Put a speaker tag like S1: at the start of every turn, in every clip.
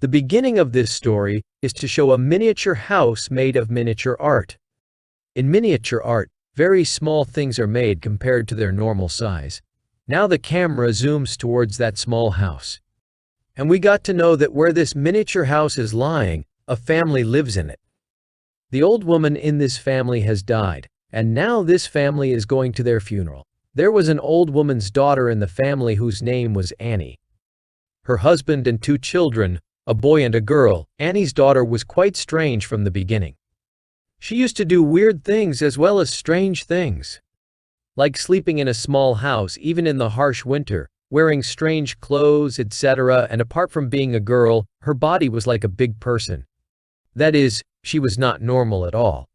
S1: The beginning of this story is to show a miniature house made of miniature art. In miniature art, very small things are made compared to their normal size. Now the camera zooms towards that small house. And we got to know that where this miniature house is lying, a family lives in it. The old woman in this family has died, and now this family is going to their funeral. There was an old woman's daughter in the family whose name was Annie. Her husband and 2 children, a boy and a girl. Annie's daughter was quite strange from the beginning. She used to do weird things as well as strange things, like sleeping in a small house even in the harsh winter, wearing strange clothes, etc. And apart from being a girl, her body was like a big person. That is, she was not normal at all.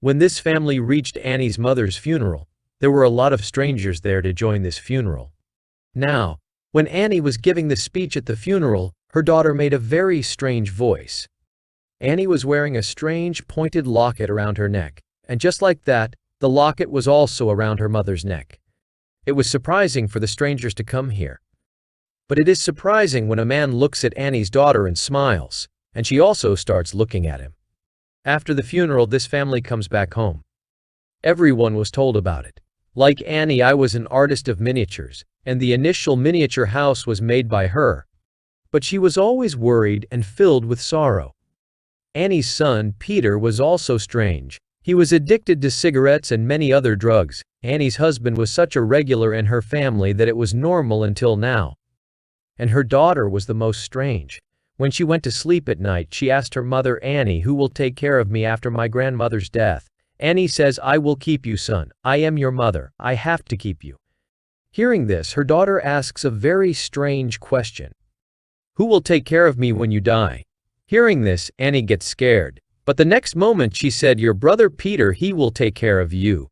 S1: When this family reached Annie's mother's funeral, there were a lot of strangers there to join this funeral. Now, when Annie was giving the speech at the funeral, her daughter made a very strange voice. Annie was wearing a strange pointed locket around her neck, and just like that, the locket was also around her mother's neck. It was surprising for the strangers to come here. But it is surprising when a man looks at Annie's daughter and smiles, and she also starts looking at him. After the funeral, this family comes back home. Everyone was told about it. Like Annie, I was an artist of miniatures, and the initial miniature house was made by her. But she was always worried and filled with sorrow. Annie's son, Peter, was also strange. He was addicted to cigarettes and many other drugs. Annie's husband was such a regular in her family that it was normal until now. And her daughter was the most strange. When she went to sleep at night, she asked her mother, Annie, who will take care of me after my grandmother's death? Annie says, I will keep you, son. I am your mother. I have to keep you. Hearing this, her daughter asks a very strange question. Who will take care of me when you die? Hearing this, Annie gets scared. But the next moment she said, your brother Peter, he will take care of you.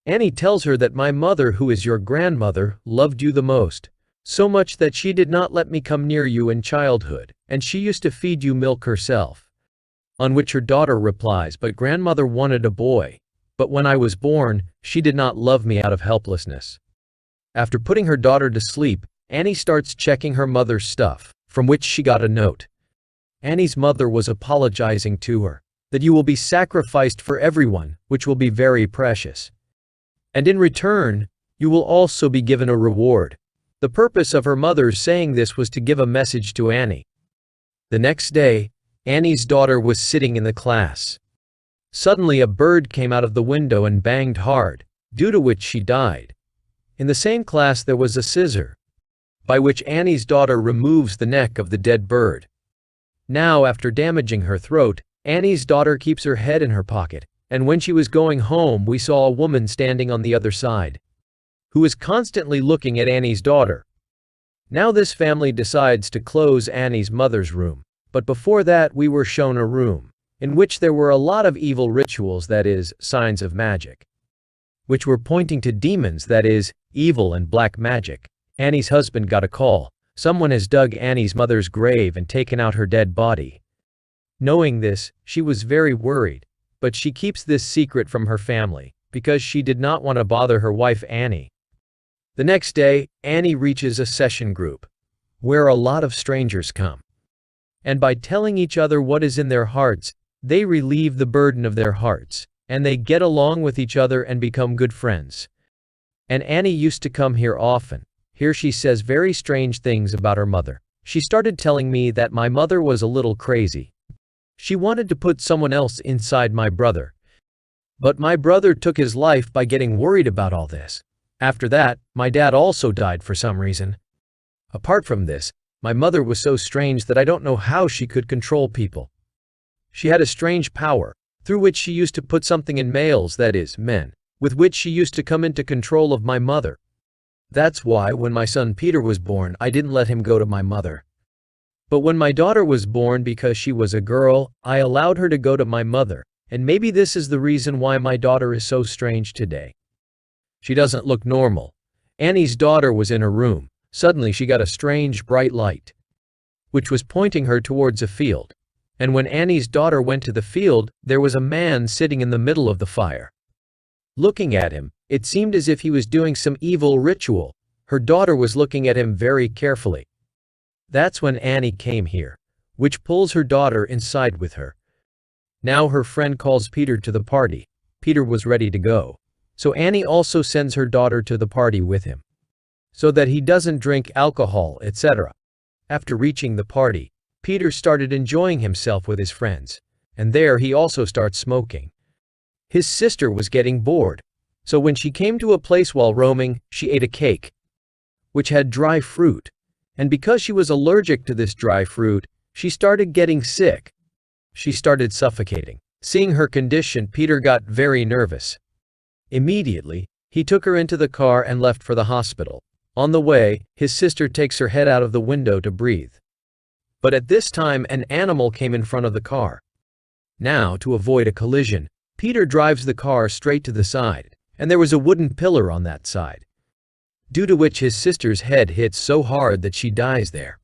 S1: Annie tells her that my mother, who is your grandmother, loved you the most. So much that she did not let me come near you in childhood, and she used to feed you milk herself. On which her daughter replies, but grandmother wanted a boy. But when I was born, she did not love me out of helplessness. After putting her daughter to sleep, Annie starts checking her mother's stuff, from which she got a note. Annie's mother was apologizing to her, that you will be sacrificed for everyone, which will be very precious. And in return, you will also be given a reward. The purpose of her mother saying this was to give a message to Annie. The next day, Annie's daughter was sitting in the class. Suddenly a bird came out of the window and banged hard, due to which she died. In the same class there was a scissor, by which Annie's daughter removes the neck of the dead bird. Now, after damaging her throat, Annie's daughter keeps her head in her pocket, and when she was going home we saw a woman standing on the other side, who is constantly looking at Annie's daughter. Now this family decides to close Annie's mother's room, but before that we were shown a room, in which there were a lot of evil rituals, that is, signs of magic, which were pointing to demons, that is, evil and black magic. Annie's husband got a call. Someone has dug Annie's mother's grave and taken out her dead body. Knowing this, she was very worried, but she keeps this secret from her family, because she did not want to bother her wife Annie. The next day, Annie reaches a session group, where a lot of strangers come. And by telling each other what is in their hearts, they relieve the burden of their hearts, and they get along with each other and become good friends. And Annie used to come here often. Here she says very strange things about her mother. She started telling me that my mother was a little crazy. She wanted to put someone else inside my brother. But my brother took his life by getting worried about all this. After that, my dad also died for some reason. Apart from this, my mother was so strange that I don't know how she could control people. She had a strange power, through which she used to put something in males, that is, men, with which she used to come into control of my mother. That's why when my son Peter was born, I didn't let him go to my mother. But when my daughter was born, because she was a girl, I allowed her to go to my mother, and maybe this is the reason why my daughter is so strange today. She doesn't look normal. Annie's daughter was in her room. Suddenly she got a strange bright light, which was pointing her towards a field. And when Annie's daughter went to the field, there was a man sitting in the middle of the fire. Looking at him, it seemed as if he was doing some evil ritual. Her daughter was looking at him very carefully. That's when Annie came here. which pulls her daughter inside with her. Now her friend calls Peter to the party. Peter was ready to go. So Annie also sends her daughter to the party with him, so that he doesn't drink alcohol, etc. After reaching the party, Peter started enjoying himself with his friends, and there he also starts smoking. His sister was getting bored, so when she came to a place while roaming, she ate a cake, which had dry fruit, and because she was allergic to this dry fruit, she started getting sick. She started suffocating. Seeing her condition, Peter got very nervous. Immediately, he took her into the car and left for the hospital. On the way, his sister takes her head out of the window to breathe. But at this time, an animal came in front of the car. Now, to avoid a collision, Peter drives the car straight to the side, and there was a wooden pillar on that side, due to which his sister's head hits so hard that she dies there.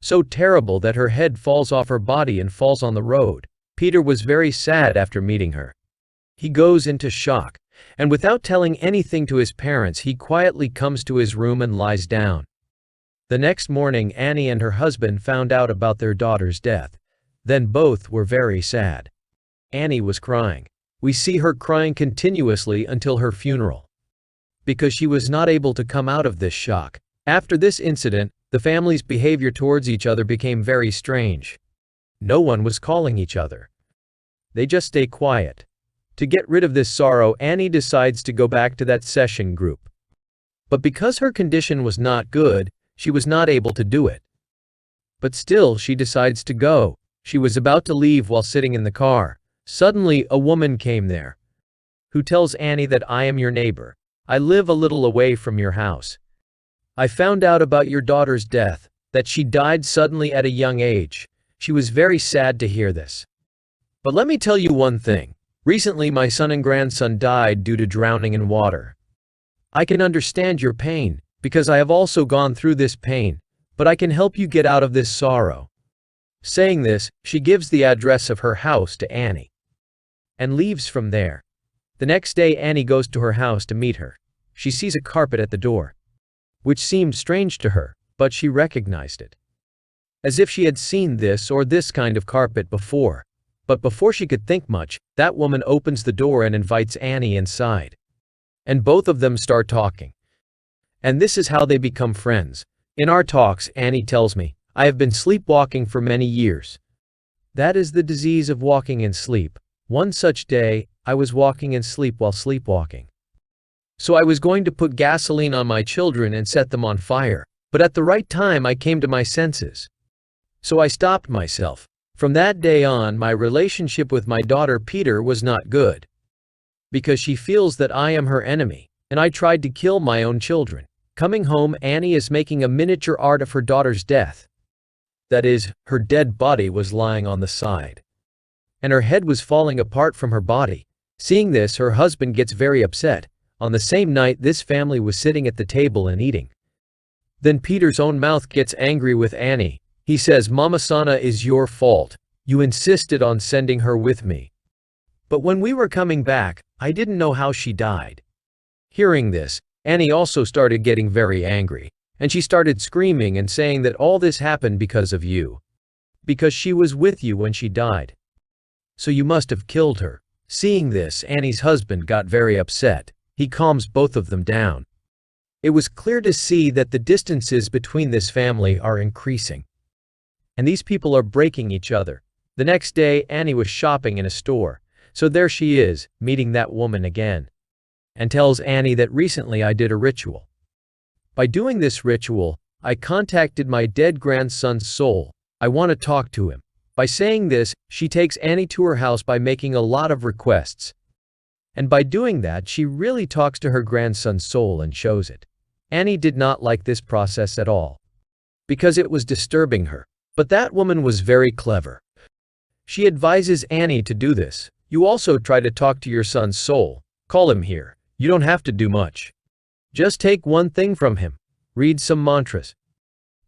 S1: So terrible that her head falls off her body and falls on the road. Peter was very sad after meeting her. He goes into shock, and without telling anything to his parents, he quietly comes to his room and lies down. The next morning, Annie and her husband found out about their daughter's death. Then both were very sad. Annie was crying. We see her crying continuously until her funeral, because she was not able to come out of this shock. After this incident, the family's behavior towards each other became very strange. No one was calling each other. They just stay quiet. To get rid of this sorrow, Annie decides to go back to that session group. But because her condition was not good, she was not able to do it. But still, she decides to go. She was about to leave while sitting in the car. Suddenly, a woman came there, who tells Annie that I am your neighbor. I live a little away from your house. I found out about your daughter's death, that she died suddenly at a young age. She was very sad to hear this. But let me tell you one thing. Recently, my son and grandson died due to drowning in water. I can understand your pain, because I have also gone through this pain, but I can help you get out of this sorrow. Saying this, she gives the address of her house to Annie and leaves from there. The next day, Annie goes to her house to meet her. She sees a carpet at the door, which seemed strange to her, but she recognized it, as if she had seen this or this kind of carpet before. But before she could think much, that woman opens the door and invites Annie inside. And both of them start talking. And this is how they become friends. In our talks, Annie tells me, I have been sleepwalking for many years. That is the disease of walking in sleep. One such day, I was walking in sleep while sleepwalking. So I was going to put gasoline on my children and set them on fire, but at the right time I came to my senses. So I stopped myself. From that day on, my relationship with my daughter Peter was not good, because she feels that I am her enemy, and I tried to kill my own children. Coming home, Annie is making a miniature art of her daughter's death. That is, her dead body was lying on the side, and her head was falling apart from her body. Seeing this, her husband gets very upset. On the same night, this family was sitting at the table and eating. Then Peter's own mouth gets angry with Annie. He says, Mama Sana, is your fault. You insisted on sending her with me. But when we were coming back, I didn't know how she died. Hearing this, Annie also started getting very angry, and she started screaming and saying that all this happened because of you, because she was with you when she died. So you must have killed her. Seeing this, Annie's husband got very upset. He calms both of them down. It was clear to see that the distances between this family are increasing, and these people are breaking each other. The next day, Annie was shopping in a store, so there she is, meeting that woman again, and tells Annie that recently I did a ritual. By doing this ritual, I contacted my dead grandson's soul. I want to talk to him. By saying this, she takes Annie to her house by making a lot of requests. And by doing that, she really talks to her grandson's soul and shows it. Annie did not like this process at all, because it was disturbing her. But that woman was very clever. She advises Annie to do this. You also try to talk to your son's soul. Call him here. You don't have to do much. Just take one thing from him. Read some mantras.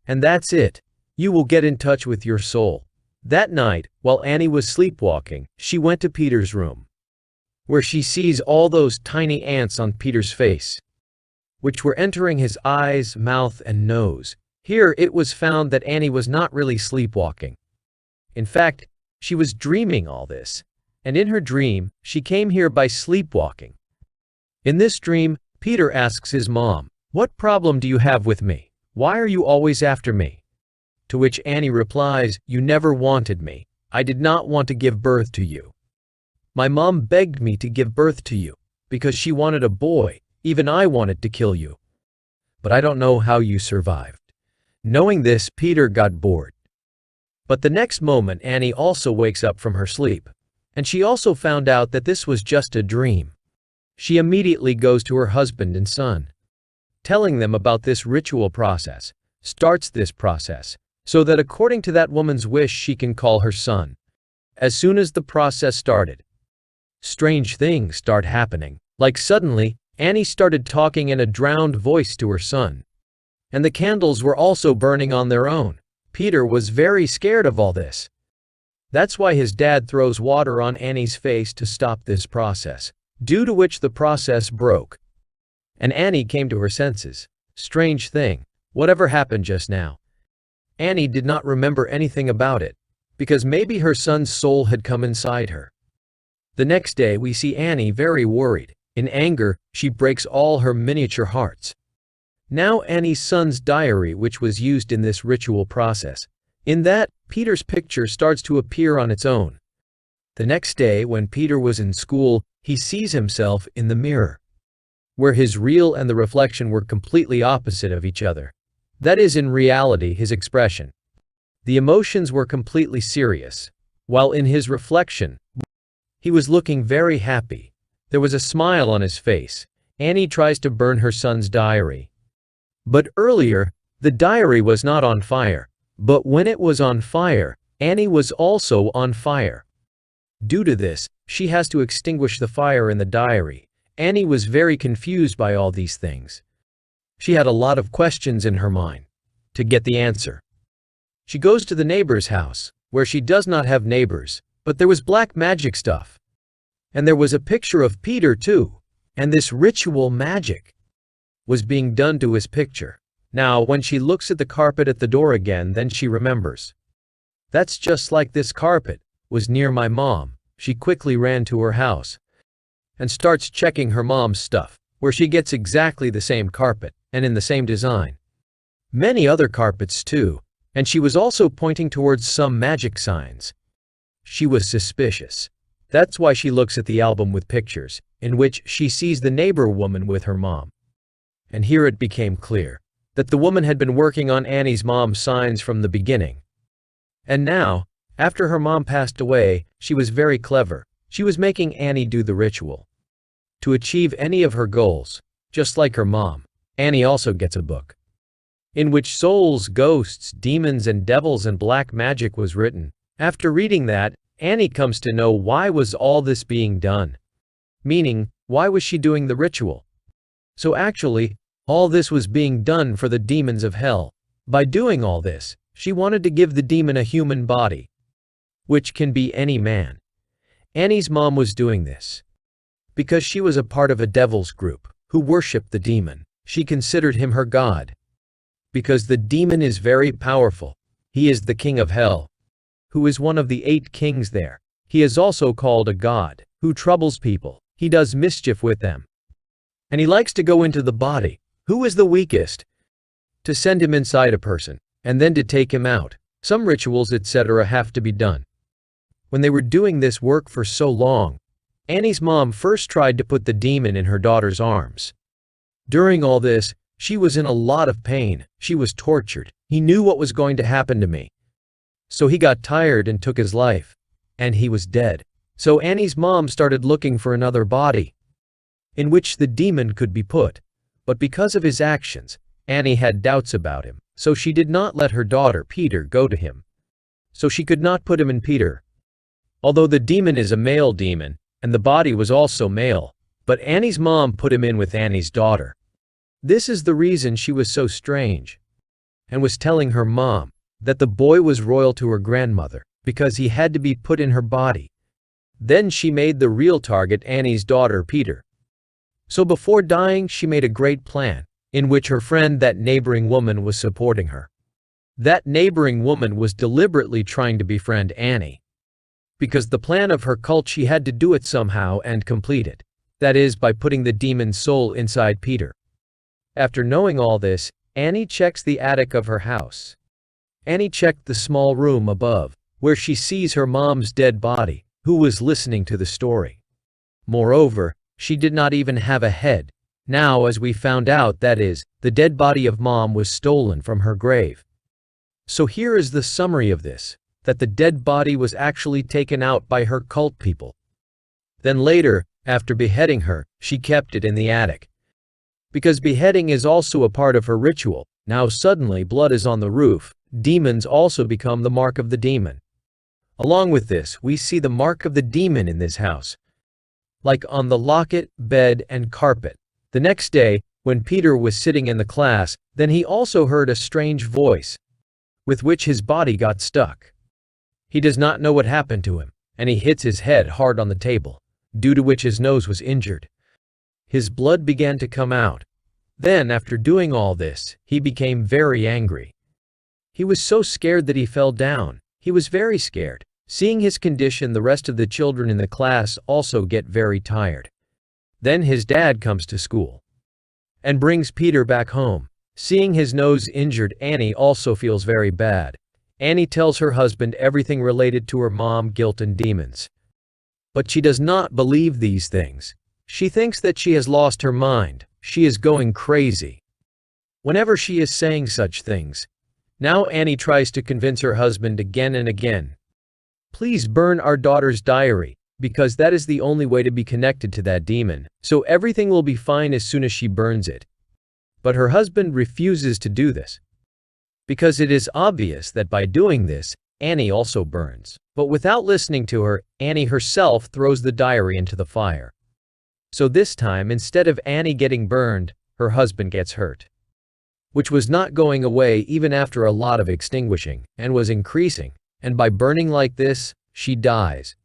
S1: And that's it. You will get in touch with your soul. That night, while Annie was sleepwalking, she went to Peter's room, where she sees all those tiny ants on Peter's face, which were entering his eyes, mouth, and nose. Here it was found that Annie was not really sleepwalking. In fact, she was dreaming all this. And in her dream, she came here by sleepwalking. In this dream, Peter asks his mom, "What problem do you have with me? Why are you always after me?" To which Annie replies, "You never wanted me. I did not want to give birth to you. My mom begged me to give birth to you because she wanted a boy. Even I wanted to kill you. But I don't know how you survived." Knowing this, Peter got bored. But the next moment, Annie also wakes up from her sleep. And she also found out that this was just a dream. She immediately goes to her husband and son, telling them about this ritual process, starts this process, so that according to that woman's wish she can call her son. As soon as the process started, strange things start happening. Like suddenly, Annie started talking in a drowned voice to her son. And the candles were also burning on their own. Peter was very scared of all this. That's why his dad throws water on Annie's face to stop this process, due to which the process broke. And Annie came to her senses. Strange thing, whatever happened just now? Annie did not remember anything about it, because maybe her son's soul had come inside her. The next day we see Annie very worried. In anger, she breaks all her miniature hearts. Now Annie's son's diary, which was used in this ritual process. In that, Peter's picture starts to appear on its own. The next day, when Peter was in school, he sees himself in the mirror, where his real and the reflection were completely opposite of each other. That is, in reality, his expression. The emotions were completely serious, while in his reflection, he was looking very happy. There was a smile on his face. Annie tries to burn her son's diary. But earlier, the diary was not on fire. But when it was on fire, Annie was also on fire. Due to this, she has to extinguish the fire in the diary. Annie was very confused by all these things. She had a lot of questions in her mind. To get the answer, she goes to the neighbor's house, where she does not have neighbors, but there was black magic stuff. And there was a picture of Peter too, and this ritual magic was being done to his picture. Now, when she looks at the carpet at the door again, then she remembers. That's just like this carpet was near my mom. She quickly ran to her house and starts checking her mom's stuff, where she gets exactly the same carpet and in the same design. Many other carpets too, and she was also pointing towards some magic signs. She was suspicious. That's why she looks at the album with pictures, in which she sees the neighbor woman with her mom. And here it became clear that the woman had been working on Annie's mom's signs from the beginning. And now, after her mom passed away, she was very clever. She was making Annie do the ritual to achieve any of her goals. Just like her mom, Annie also gets a book in which souls, ghosts, demons, and devils and black magic was written. After reading that, Annie comes to know why was all this being done. Meaning, why was she doing the ritual? So actually, all this was being done for the demons of hell. By doing all this, she wanted to give the demon a human body, which can be any man. Annie's mom was doing this because she was a part of a devil's group who worshipped the demon. She considered him her god. Because the demon is very powerful. He is the king of hell, who is one of the 8 kings there. He is also called a god, who troubles people. He does mischief with them. And he likes to go into the body, who is the weakest, to send him inside a person, and then to take him out. Some rituals, etc. have to be done. When they were doing this work for so long, Annie's mom first tried to put the demon in her daughter's arms. During all this, she was in a lot of pain. She was tortured. He knew what was going to happen to me. So he got tired and took his life. And he was dead. So Annie's mom started looking for another body in which the demon could be put. But because of his actions, Annie had doubts about him. So she did not let her daughter Peter go to him. So she could not put him in Peter. Although the demon is a male demon, and the body was also male, but Annie's mom put him in with Annie's daughter. This is the reason she was so strange, and was telling her mom that the boy was royal to her grandmother, because he had to be put in her body. Then she made the real target Annie's daughter Peter. So before dying, she made a great plan, in which her friend, that neighboring woman, was supporting her. That neighboring woman was deliberately trying to befriend Annie. Because the plan of her cult, she had to do it somehow and complete it. That is, by putting the demon's soul inside Peter. After knowing all this, Annie checks the attic of her house. Annie checked the small room above, where she sees her mom's dead body, who was listening to the story. Moreover, she did not even have a head. Now, as we found out, that is, the dead body of Mom was stolen from her grave. So here is the summary of this, that the dead body was actually taken out by her cult people. Then later, after beheading her, she kept it in the attic. Because beheading is also a part of her ritual, now suddenly blood is on the roof, demons also become the mark of the demon. Along with this, we see the mark of the demon in this house, like on the locket, bed, and carpet. The next day, when Peter was sitting in the class, then he also heard a strange voice, with which his body got stuck. He does not know what happened to him, and he hits his head hard on the table, due to which his nose was injured. His blood began to come out. Then, after doing all this, he became very angry. He was so scared that he fell down. He was very scared. Seeing his condition, the rest of the children in the class also get very tired. Then his dad comes to school and brings Peter back home. Seeing his nose injured, Annie also feels very bad. Annie tells her husband everything related to her mom, guilt, and demons. But she does not believe these things. She thinks that she has lost her mind. She is going crazy whenever she is saying such things. Now Annie tries to convince her husband again and again. Please burn our daughter's diary, because that is the only way to be connected to that demon, so everything will be fine as soon as she burns it. But her husband refuses to do this, because it is obvious that by doing this, Annie also burns. But without listening to her, Annie herself throws the diary into the fire. So this time, instead of Annie getting burned, her husband gets hurt, which was not going away even after a lot of extinguishing, and was increasing, and by burning like this, she dies.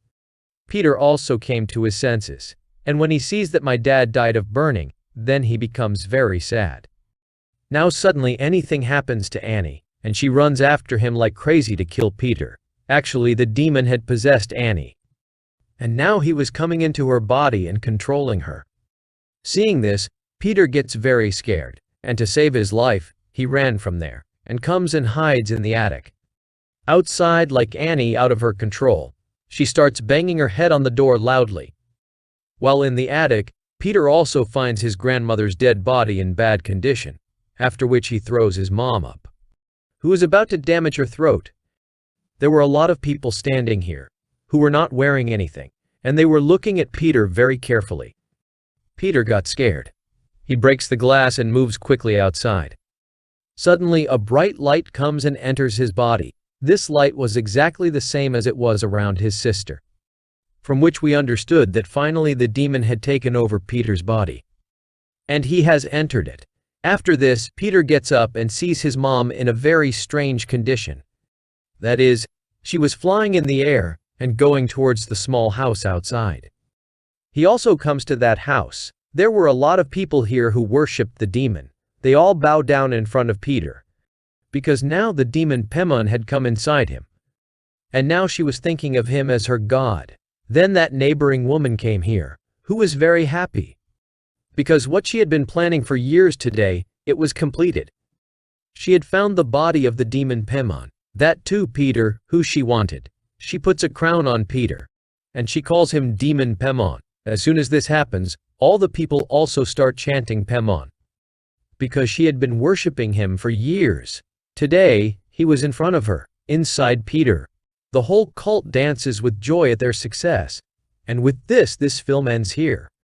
S1: Peter also came to his senses, and when he sees that my dad died of burning, then he becomes very sad. Now suddenly anything happens to Annie, and she runs after him like crazy to kill Peter. Actually, the demon had possessed Annie, and now he was coming into her body and controlling her. Seeing this, Peter gets very scared, and to save his life, he ran from there, and comes and hides in the attic. Outside, like Annie out of her control, she starts banging her head on the door loudly. While in the attic, Peter also finds his grandmother's dead body in bad condition, after which he throws his mom up, who is about to damage her throat. There were a lot of people standing here, who were not wearing anything, and they were looking at Peter very carefully. Peter got scared. He breaks the glass and moves quickly outside. Suddenly a bright light comes and enters his body. This light was exactly the same as it was around his sister, from which we understood that finally the demon had taken over Peter's body, and he has entered it. After this, Peter gets up and sees his mom in a very strange condition. That is, she was flying in the air and going towards the small house outside. He also comes to that house. There were a lot of people here who worshipped the demon. They all bow down in front of Peter, because now the demon Pemon had come inside him, and now she was thinking of him as her god. Then that neighboring woman came here, who was very happy, because what she had been planning for years today, it was completed. She had found the body of the demon Pemon, that too Peter, who she wanted. She puts a crown on Peter, and she calls him Demon Pemon. As soon as this happens, all the people also start chanting Pemon, because she had been worshipping him for years. Today, he was in front of her, inside Peter. The whole cult dances with joy at their success. And with this film ends here.